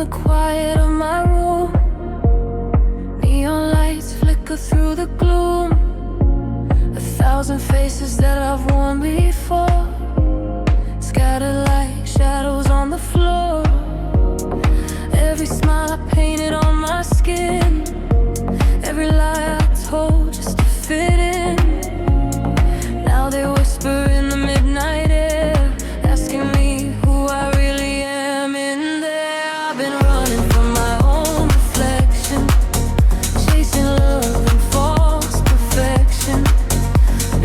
the quiet of my room. Neon lights flicker through the gloom. 1,000 faces that I've worn before, scattered like shadows on the floor. Every smile I painted on my skin, every lie I told just to fit in. Now they whisper in the midnight air, asking me who I really am in there. I've been running from my own reflection, chasing love and false perfection,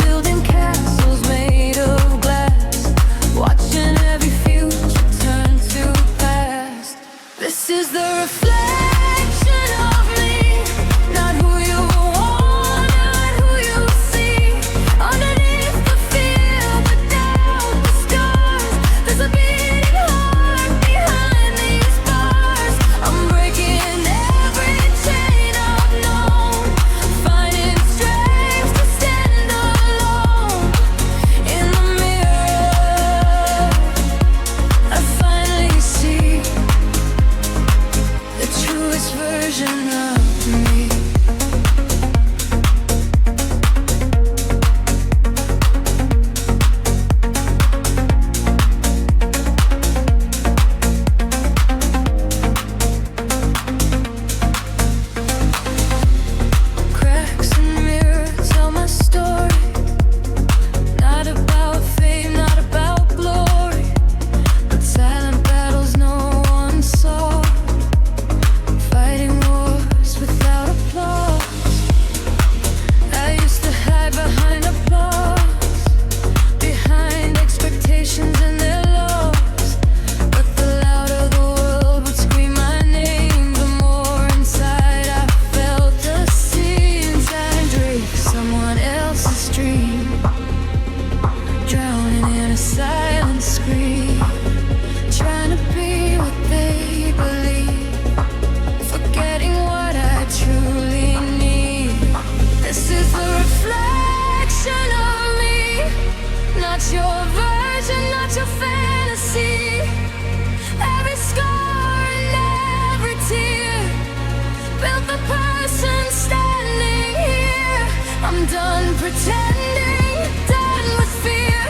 building castles made of glass, watching every future turn to past. This is the reflection of me, not who you want, not who you see. Underneath the fear, without the scars, there's a beating heart behind these bars. I'm breaking every chain I've known, finding strength to stand alone. In the mirror, I finally see the truest version of me. Cracks in the mirror tell my story, not about fame, not about glory, but silent battles no one saw, fighting wars without applause. I used to hide behind applause, behind expectations and their laws, but the louder the world would scream my name, the more inside I felt the scenes. I drink someone else's dream, drowning in a silent scream, trying to be what they believe, forgetting what I truly need. This is the reflection of me, not your version, not your fantasy. Every scar and every tear built the person standing here. I'm done pretending, done with fear,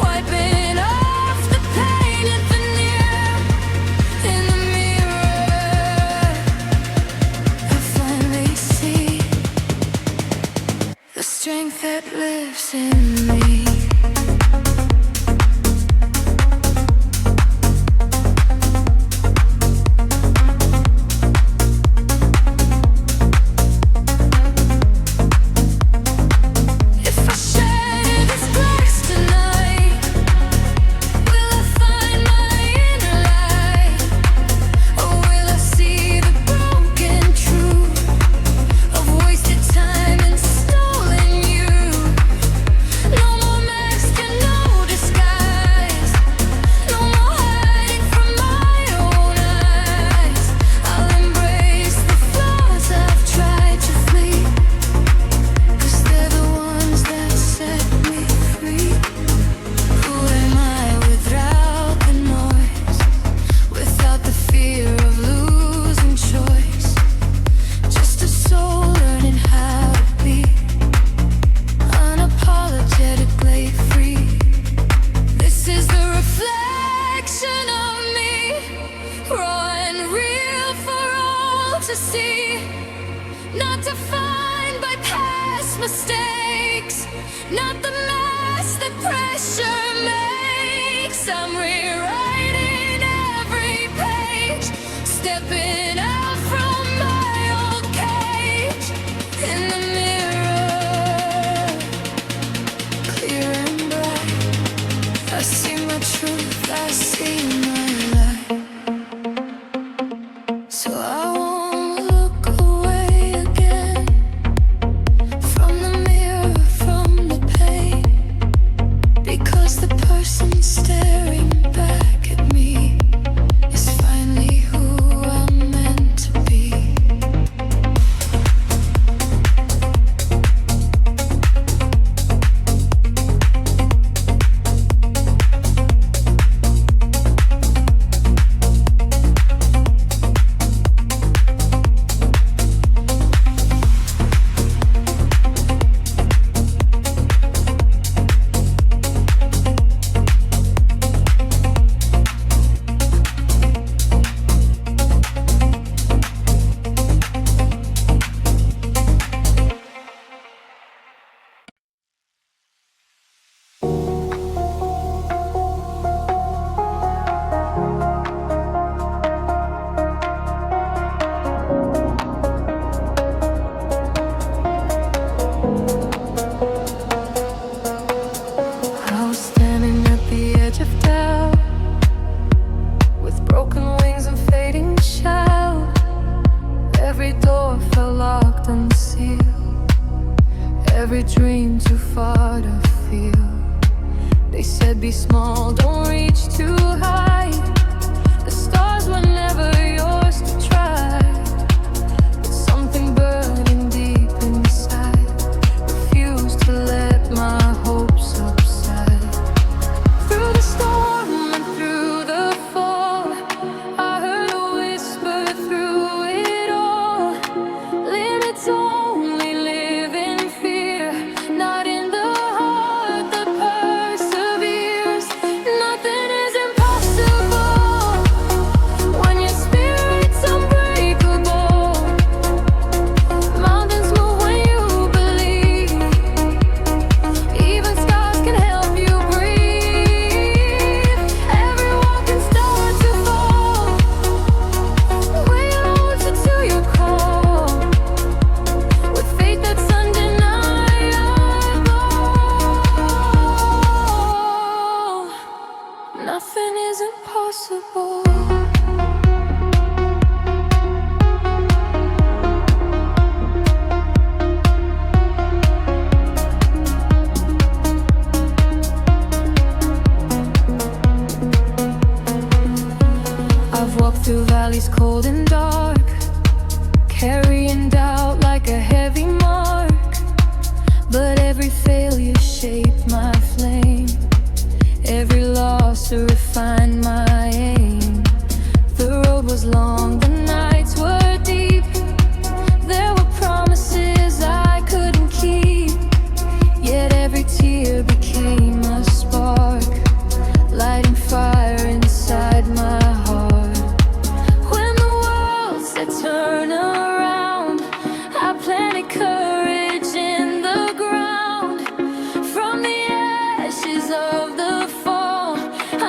wiping off the painted veneer. In the mirror, I finally see the strength that lives in me. If I shed these blacks tonight, will I find my inner light? Or will I see the broken truth of wasted time and stolen youth? No every dream too far to feel. They said be small, don't reach too high. The stars were never yours to try. But something burning deep inside refused to let my hopes subside. Through the storm and through the fall, I heard a whisper through it all. Limits only live in fear, not in the heart that perseveres. Nothing is impossible when your spirit's unbreakable. Mountains move when you believe. Even scars can help you breathe. Every wall can start to fall when you answer to your call. With faith that's undeniable, nothing is impossible. I've walked through valleys cold and dark, carrying doubt like a heavy mark. But every failure shaped my flame, every loss refined my aim. The road was long, the nights were deep. There were promises I couldn't keep, yet every tear became a spark, lighting fire inside my heart. When the world said turn around, I planted courage in the ground. From the ashes of the fall,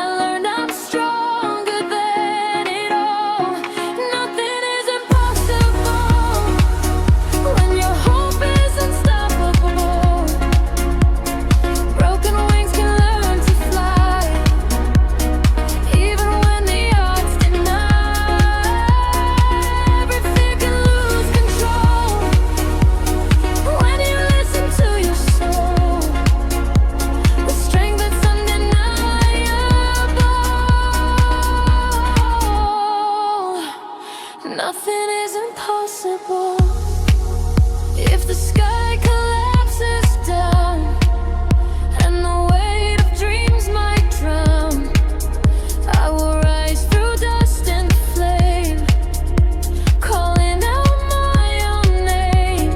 I learned I'm stronger than it all. Nothing is impossible when your hope is unstoppable. Broken wings can learn to fly, even when the odds deny. Every fear can lose control when you listen to your soul. With strength that's undeniable, nothing is impossible. If the sky collapses down and the weight of dreams might drown, I will rise through dust and flame, calling out my own name.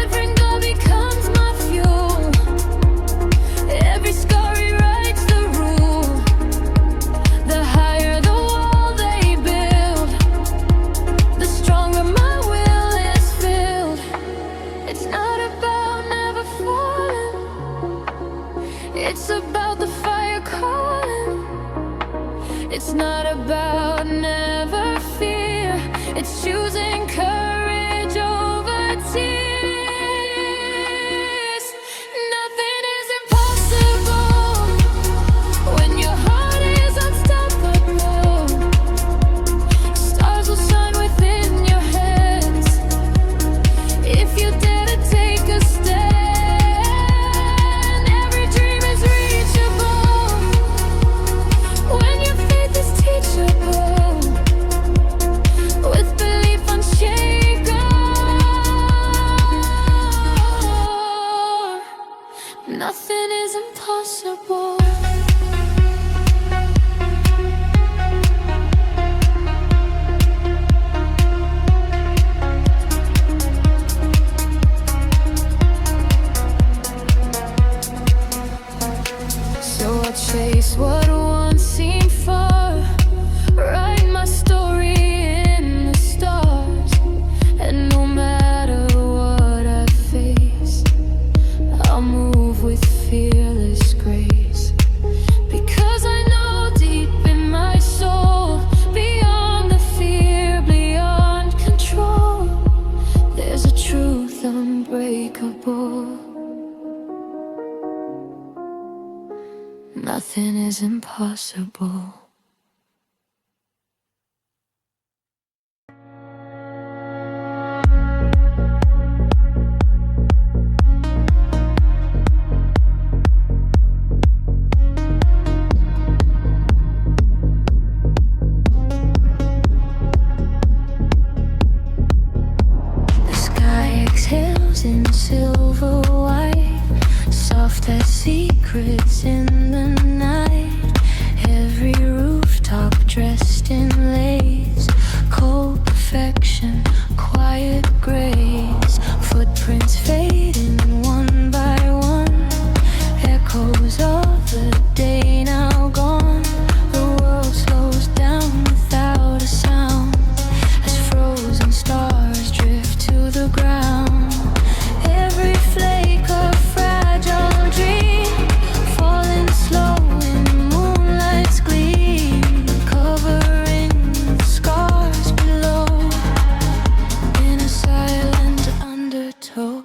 Every goal becomes my fuel, every scar rewrites the rule. The higher the wall they build, the stronger my will is filled. It's not about never falling, it's about the fire calling. It's not about never fear, it's choosing courage over tears. Nothing is impossible when your heart is unstoppable. Stars will shine within your hands if you dare to take a stand. Every dream is reachable when your faith is teachable. With belief unshakable, nothing is impossible. So I chase what once seemed far, write my story in the stars. And no matter what I face, I'll move with fearless grace. Because I know deep in my soul, beyond the fear, beyond control, there's a truth unbreakable. Nothing is impossible. dressed in lace, cold perfection, quiet grace, footprints fading one by one, echoes of the day now gone. The world slows down without a sound as frozen stars drift to the ground. Every flake of fragile dream falling slow in moonlight's gleam, covering the scars below in a silent undertow.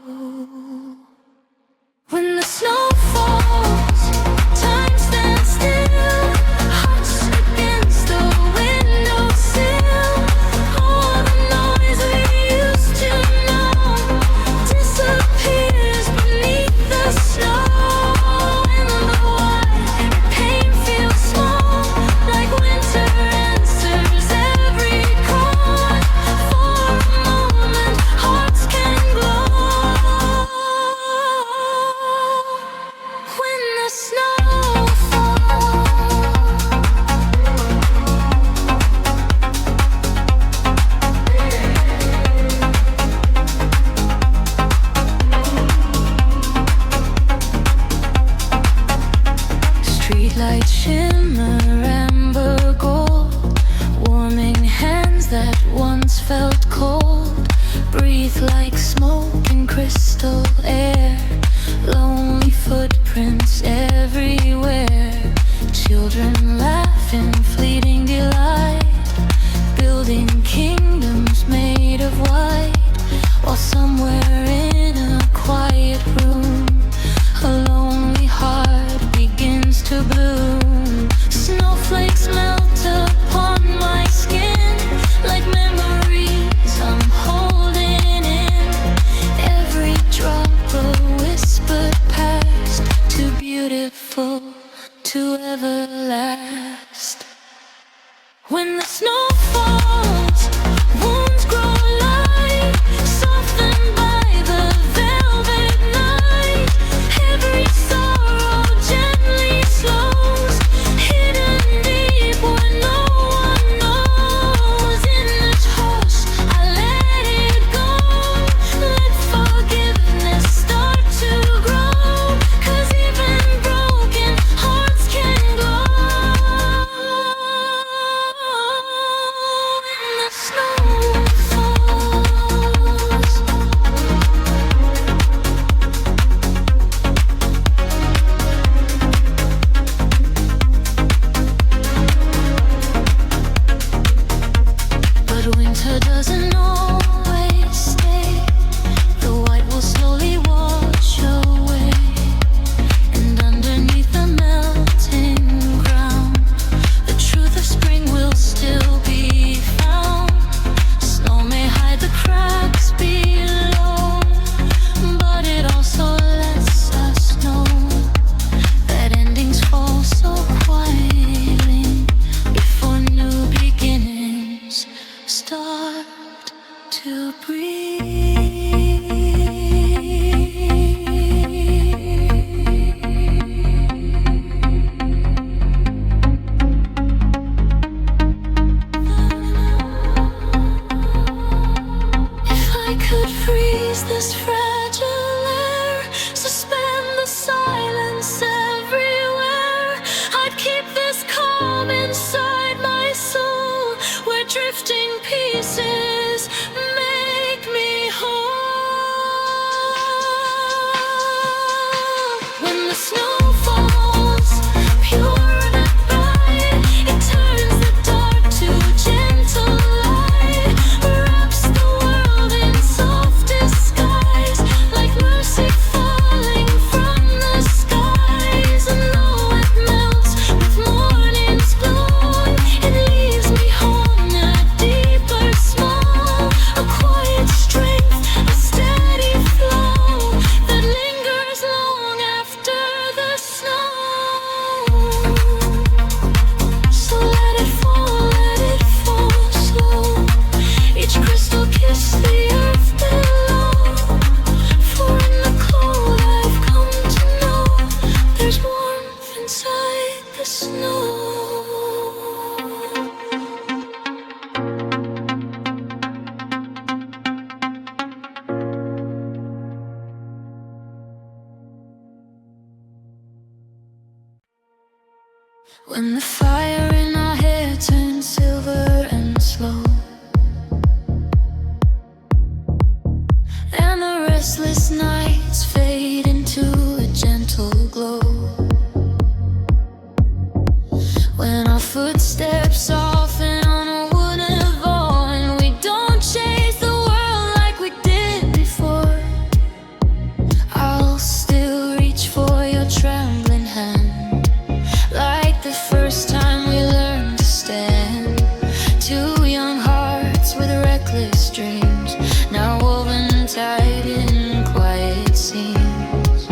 When the snow falls, time stands still, hearts against the windowsill. All the noise we used to know disappears beneath the snow. In the wild, pain feels small, like winter answers every call. For a moment, hearts can glow. When the snow falls, streetlights shimmer amber gold, warming hands that once felt cold, breathe like smoke in crystal air, lonely footprints everywhere, children laugh in fleeting delight, building kingdoms made of white, while somewhere in a quiet room a lonely heart begins to bloom. Snowflakes melt upon my skin like memories I'm holding in. Every drop a whispered past, too beautiful to ever last. When the snow falls, wounds grow light, softened by the velvet night. Every sorrow gently slows, hidden deep where no one knows. In the hush, I let it go, let forgiveness start to grow. 'Cause even broken hearts can glow. When the snow falls, but winter doesn't always stay. The white will slowly wash away, and underneath the melting ground, the truth of spring will still be found. Snow may hide the cracks below, but it also lets us know that endings fall so quietly before new beginnings start to breathe. If I could freeze this fragile air, suspend the silence everywhere, I'd keep this calm inside my soul, where drifting pieces make me whole. When the snow falls, pure and bright, it turns the dark to gentle light, wraps the world in softest skies. footsteps soften on a wooden floor, and we don't chase the world like we did before. I'll still reach for your trembling hand, like the first time we learned to stand. Two young hearts with reckless dreams, now woven tight in quiet scenes.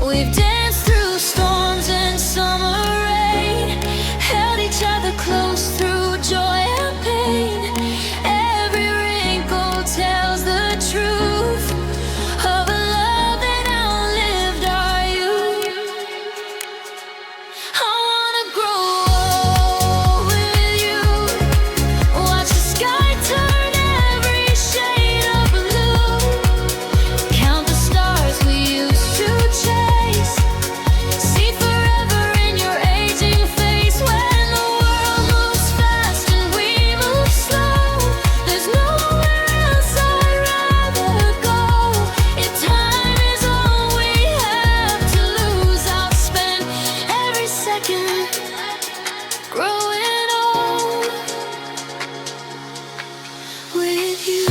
We've danced through storms and summer rain, held each other close through joy and pain. Every wrinkle tells the truth of a love that outlived our youth. I wanna grow old with you, watch the sky turn every shade of blue, count the stars we used to chase, see forever in your aging face. When the world moves fast and we move slow, there's nowhere else I'd rather go. If time is all we have to lose, I'll spend every second growing old with you.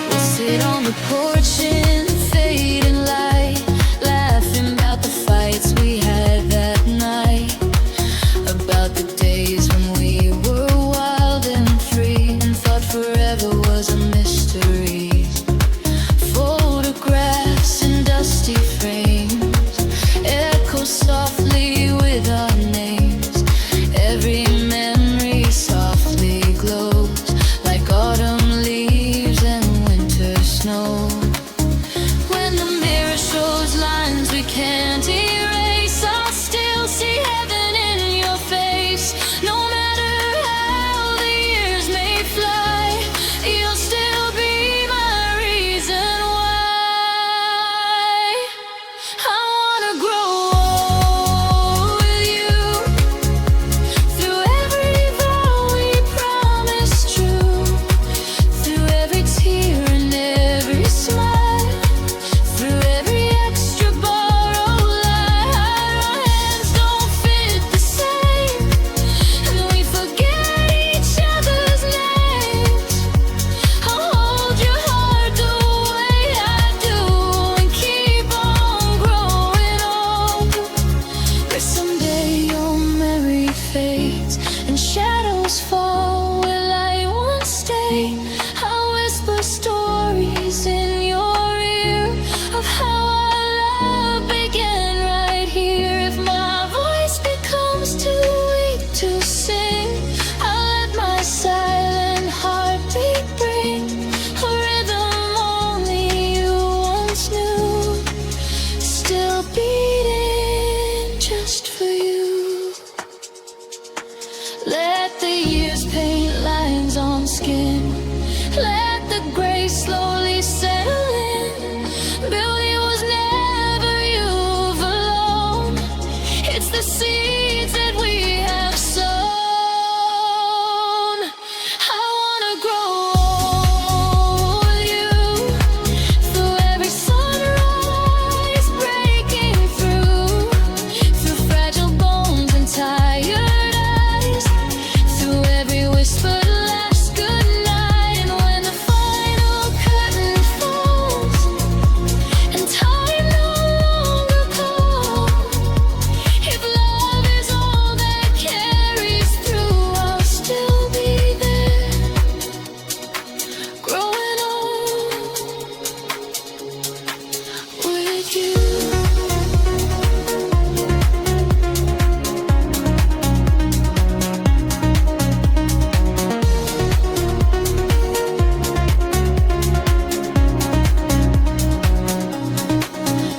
We'll sit on the porch in the fading light, laughing about the fights we had that night, about the days when we were wild and free and thought forever was a mystery. Photographs in dusty frames echo softly with our names. Every memory softly glows like autumn leaves and winter snow. When the mirror shows lines we can't erase, I'll still see heaven in your face. No matter how the years may fly, you'll still be my reason why. I wanna grow old with you, through every vow we promised true, through every tear and every smile, through every extra borrowed lie. Our hands don't fit the same, and we forget each other's names. I'll hold your heart the way I do and keep on growing old. But someday your memory fades and shadows fall where light once stayed. I'll whisper stories in your ear of how our love began right here. If my voice becomes too weak to sing, I'll let my silent heartbeat bring a rhythm only you once knew, still beating just for you. Let the years paint lines on skin, let the gray slowly settle in. Beauty was never you alone, it's the seeds that we have sown. I wanna grow old with you, through every sunrise breaking through fragile bones and tired eyes, through every whispered last goodnight. And when the final curtain falls and time no longer calls, if love is all that carries through, I'll still be there, growing old with you.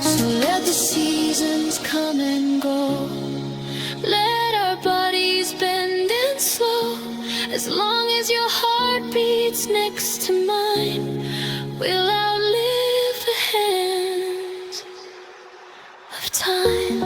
So let the seasons come and go, let our bodies bend and slow. As long as your heart beats next to mine, we'll outlive the hands of time.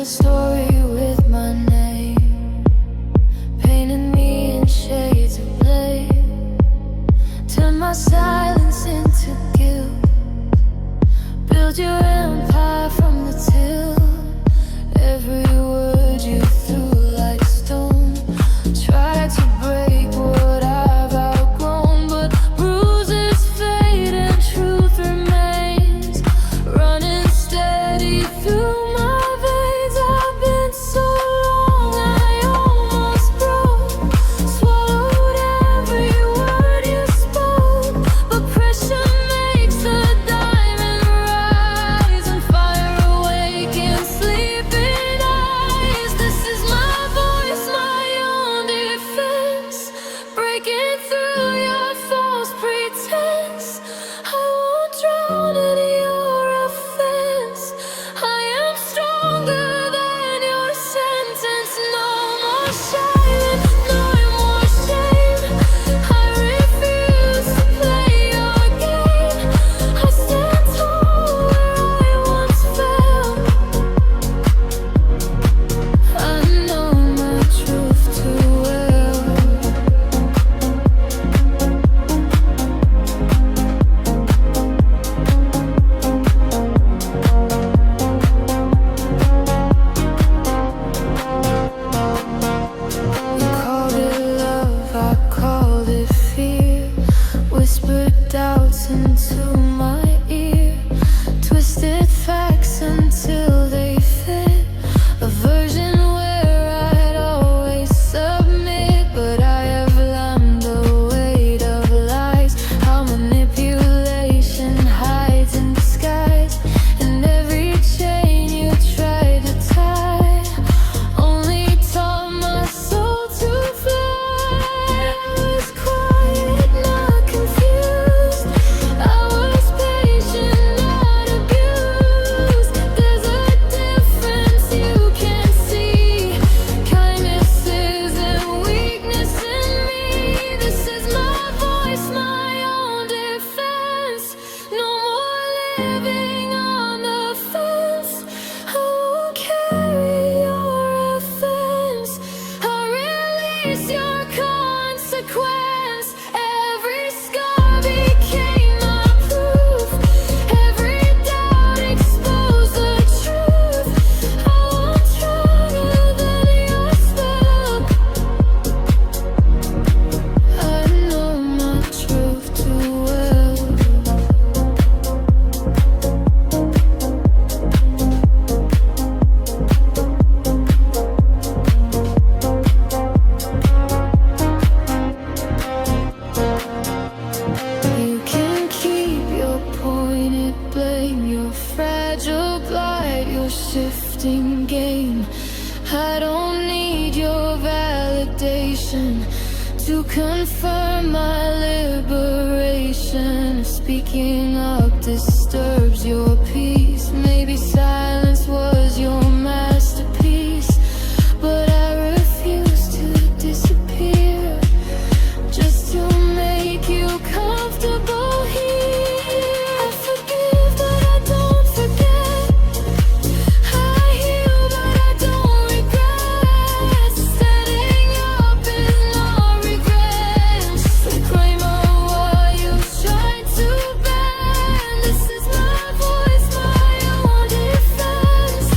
a story with my name, painting me in shades of blame. Turn my silence into guilt, build your empire from the till. Every word you threw like stone, tried to break what I've outgrown, but bruises fade and truth remains, running steady through my veins. I've been so long I almost broke, swallowed every word you spoke, but pressure makes the diamond rise and fire awakens sleeping eyes. This is my voice, my own defense, breaking through your false pretense. I won't drown in your offense. I am stronger than your sentence. No more silence, no more shame. I refuse to play your game. I stand tall where I once fell. I know my truth too well. You called it love, I called it fear. Whispered doubts into my ear, twisted facts until they fit. A version where I'd always submit, but I have learned the weight of lies, how manipulation hides in disguise, and every chain you tried to tie only taught my soul to fly. I was quiet, not confused. I was patient, not abused. There's a difference you can't see. Kindness isn't weakness in me. This is my voice, my own defense. No more living on the fence. I won't carry your offense. I release your consequence. Every scar became my proof. Every doubt exposed the truth. I won't stronger than your spell. I know my truth too well. You can keep your pointed blame, your fragile glide, your shifting game. I don't need your validation to confirm my liberation. If speaking up disturbs your peace, maybe silence was your masterpiece, but I refuse to disappear just to make you comfortable here. I forgive, but I don't forget. I heal, but I don't regret. Standing up is not regret. Reclaim all what you tried to bend. This is my voice, my own defense,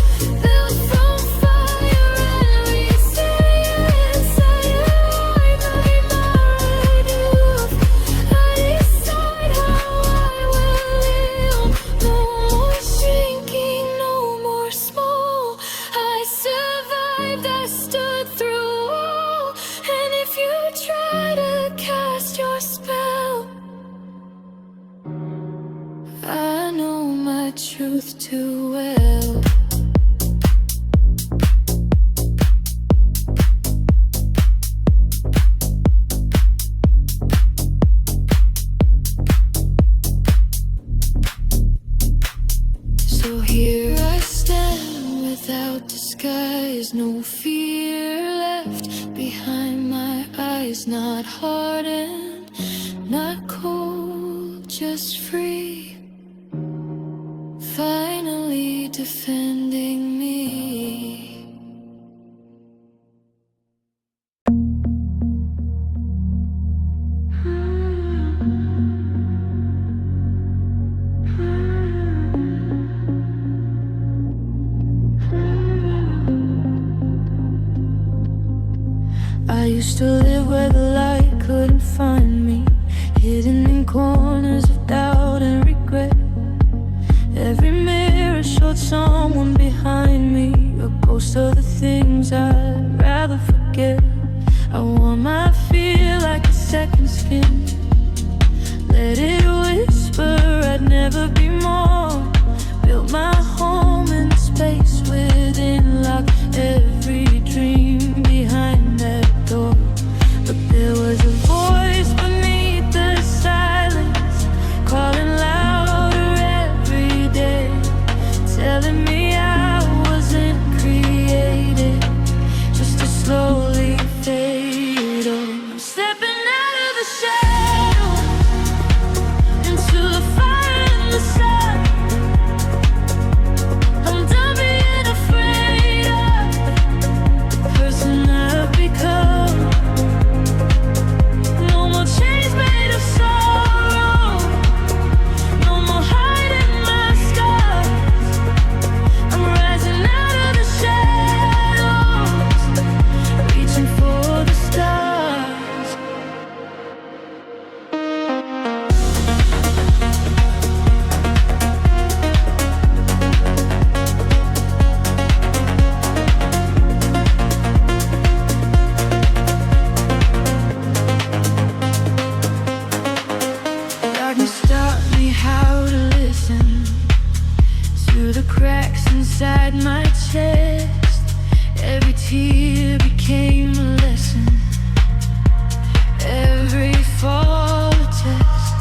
built from fire and resilience. I am my youth. I decide how I will live. No more shrinking, no more small. I survived, I stood through all. And if you try to cast your spell, I know my truth too well. So here I stand without disguise, no fear left behind my eyes, not hardened, not cold, just free. Finally defending me. skin. Let it whisper, I'd never be more. Built my home in space within, lock every dream behind that door. But there was a voice beneath the silence, calling louder every day, telling me I wasn't created just to slowly fade. Oh, I'm stepping out of the shadow into the fire and the sun. I'm done being afraid of the person I've become. No more chains made of sorrow, no more hiding my scars. I'm rising out of the shadows, reaching for the stars. Darkness taught me how to listen to the cracks inside my chest. Every tear became a lesson, every fall a test.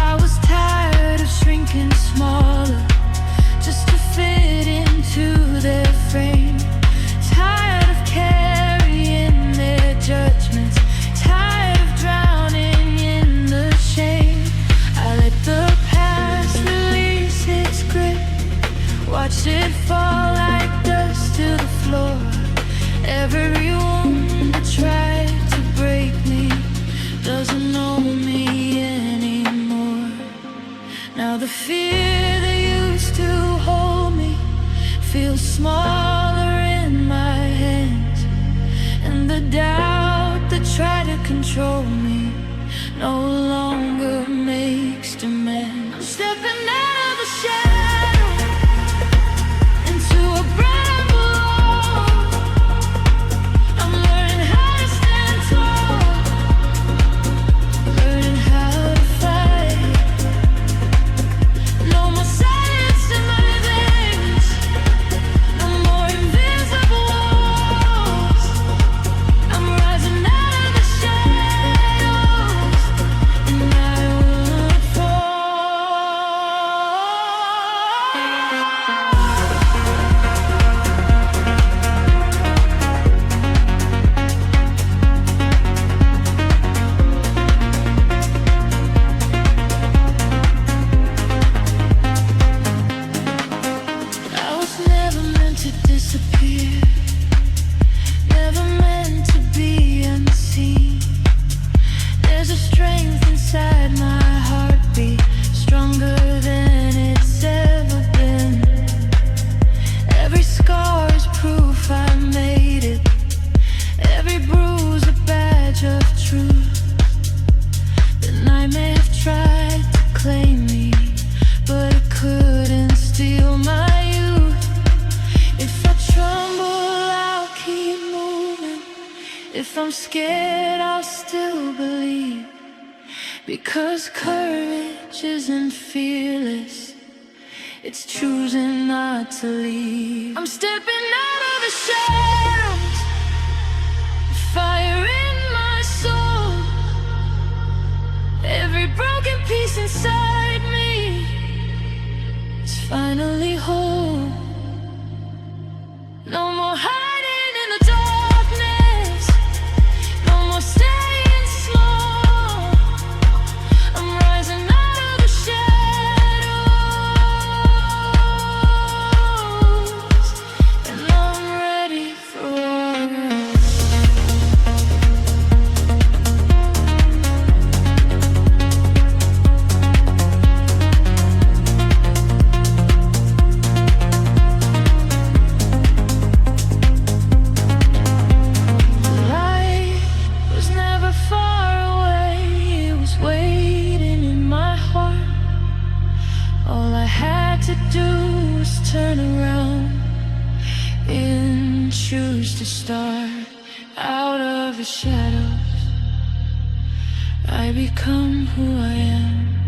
I was tired of shrinking smaller just to fit into their frame. Tired of carrying their judgments, tired of drowning in the shame. I let the past release its grip, watched it fall like dust to the floor. Every wound that tried to break me doesn't know me anymore. Now the fear that used to hold me feels smaller in my hands, and the doubt that tried to control me no longer makes demands. I'm stepping out of the shadow into a bramble. I'm learning how to stand tall, learning how to fight. No more silence in my veins, no more invisible walls. I'm rising out of the shadows, and I won't fall. I was never meant to disappear, never meant to be unseen. There's a strength inside my heartbeat, stronger than it's ever been. Every scar is proof I made it, every bruise a badge of truth. The night may have tried to claim me, but it couldn't steal my youth. If I tremble, I'll keep moving. If I'm scared, I'll still believe. Because courage isn't fearless, it's choosing not to leave. I'm stepping out of the shadows, fire in my soul. Every broken piece inside me is finally whole. No more hiding in the darkness, no more staying small. I'm rising out of the shadows, and I'm ready for war. choose to start out of the shadows. I become who I am.